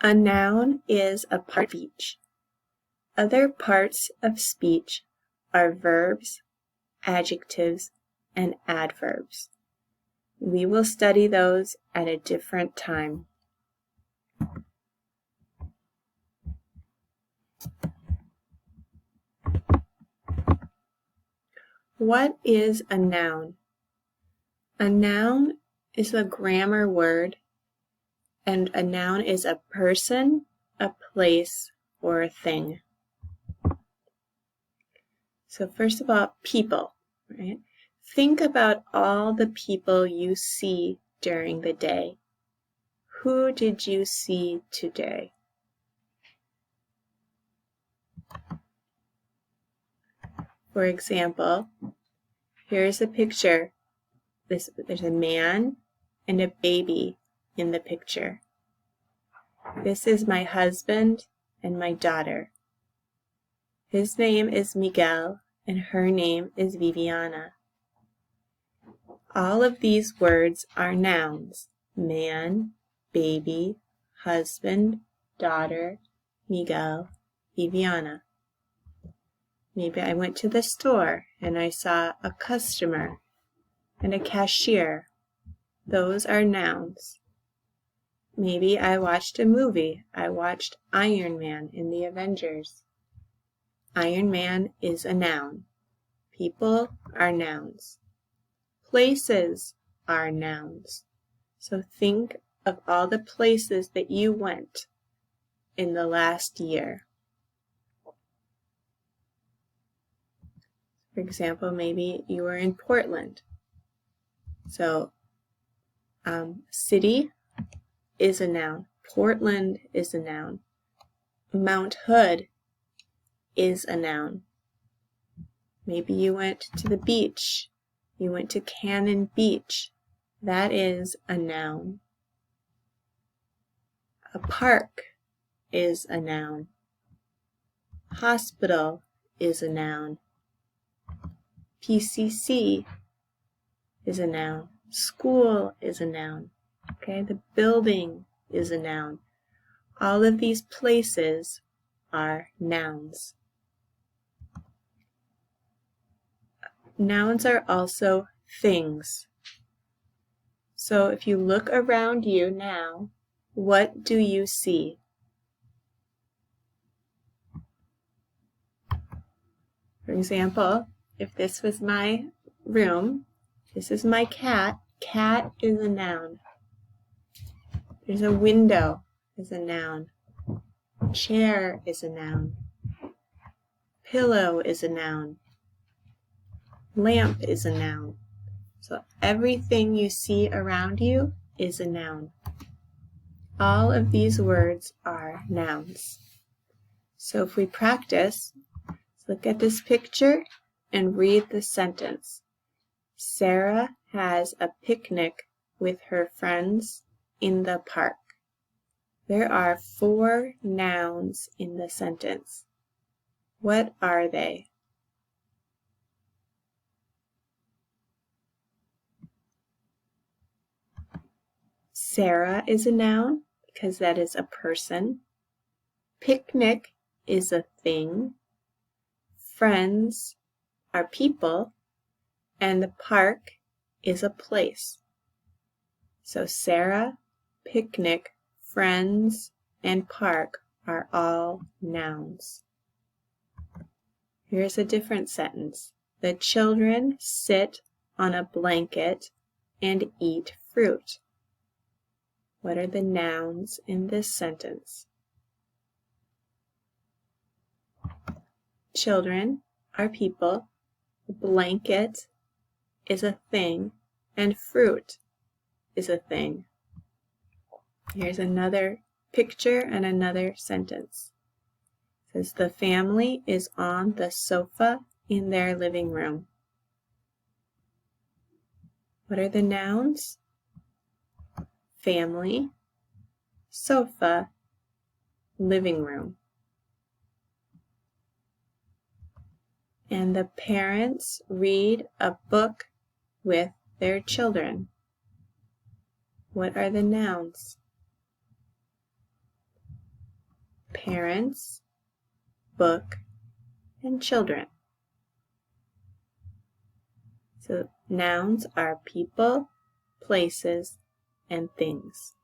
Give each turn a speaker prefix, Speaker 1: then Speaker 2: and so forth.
Speaker 1: A noun is a part of speech. Other parts of speech are verbs, adjectives, and adverbs. We will study those at a different time. What is a noun? A noun is a grammar word, and a noun is a person, a place, or a thing. So first of all, people, right? Think about all the people you see during the day. Who did you see today? For example, here's a picture. There's a man and a baby in the picture. This is my husband and my daughter. His name is Miguel and her name is Viviana. All of these words are nouns: man, baby, husband, daughter, Miguel, Viviana. Maybe I went to the store and I saw a customer and a cashier. Those are nouns. Maybe I watched a movie. I watched Iron Man in the Avengers. Iron Man is a noun. People are nouns. Places are nouns. So think of all the places that you went in the last year. For example, maybe you were in Portland. So, city is a noun. Portland is a noun. Mount Hood is a noun. Maybe you went to the beach. You went to Cannon Beach. That is a noun. A park is a noun. Hospital is a noun. PCC is a noun. School is a noun. Okay, the building is a noun. All of these places are nouns. Nouns are also things. So if you look around you now, what do you see? For example, if this was my room, this is my cat. Cat is a noun. There's a window is a noun. Chair is a noun. Pillow is a noun. Lamp is a noun. So everything you see around you is a noun. All of these words are nouns. So if we practice, let's look at this picture and read the sentence. Sarah has a picnic with her friends in the park. There are 4 nouns in the sentence. What are they? Sarah is a noun because that is a person. Picnic is a thing. Friends are people. And the park is a place. So Sarah, picnic, friends, and park are all nouns. Here's a different sentence. The children sit on a blanket and eat fruit. What are the nouns in this sentence? Children are people. Blanket is a thing, and fruit is a thing. Here's another picture and another sentence. It says the family is on the sofa in their living room. What are the nouns? Family, sofa, living room. And the parents read a book with their children. What are the nouns? parents, book, and children. So nouns are people, places, and things.